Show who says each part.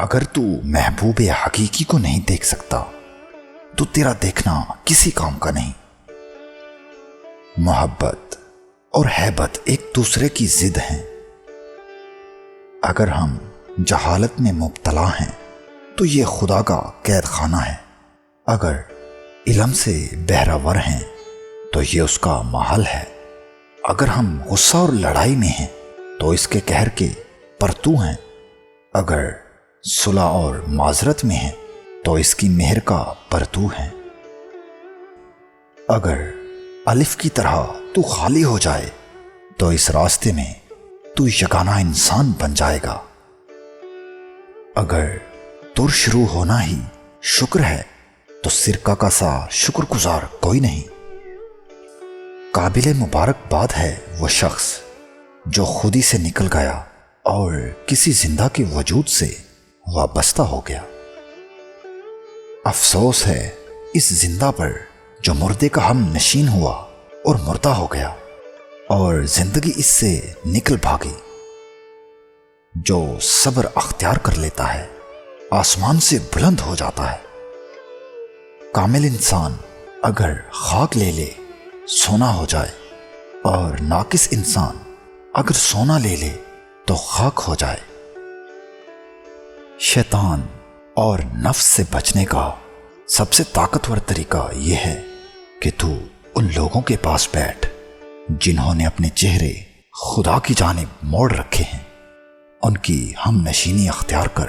Speaker 1: اگر تو محبوب حقیقی کو نہیں دیکھ سکتا تو تیرا دیکھنا کسی کام کا نہیں۔ محبت اور ہیبت ایک دوسرے کی ضد ہیں۔ اگر ہم جہالت میں مبتلا ہیں تو یہ خدا کا قید خانہ ہے، اگر علم سے بہراور ہیں تو یہ اس کا محل ہے، اگر ہم غصہ اور لڑائی میں ہیں تو اس کے قہر کے پرتو ہیں، اگر صلح اور معذرت میں ہیں تو اس کی مہر کا پرتو ہیں۔ اگر الف کی طرح تو خالی ہو جائے تو اس راستے میں تو یگانہ انسان بن جائے گا۔ اگر تر شروع ہونا ہی شکر ہے تو سرکہ کا سا شکر گزار کوئی نہیں۔ قابل مبارکباد ہے وہ شخص جو خودی سے نکل گیا اور کسی زندہ کے وجود سے وابستہ ہو گیا۔ افسوس ہے اس زندہ پر جو مردے کا ہم نشین ہوا اور مردہ ہو گیا اور زندگی اس سے نکل بھاگی۔ جو صبر اختیار کر لیتا ہے آسمان سے بلند ہو جاتا ہے۔ کامل انسان اگر خاک لے لے سونا ہو جائے، اور ناقص انسان اگر سونا لے لے تو خاک ہو جائے۔ شیطان اور نفس سے بچنے کا سب سے طاقتور طریقہ یہ ہے کہ تو ان لوگوں کے پاس بیٹھ جنہوں نے اپنے چہرے خدا کی جانب موڑ رکھے ہیں، ان کی ہم نشینی اختیار کر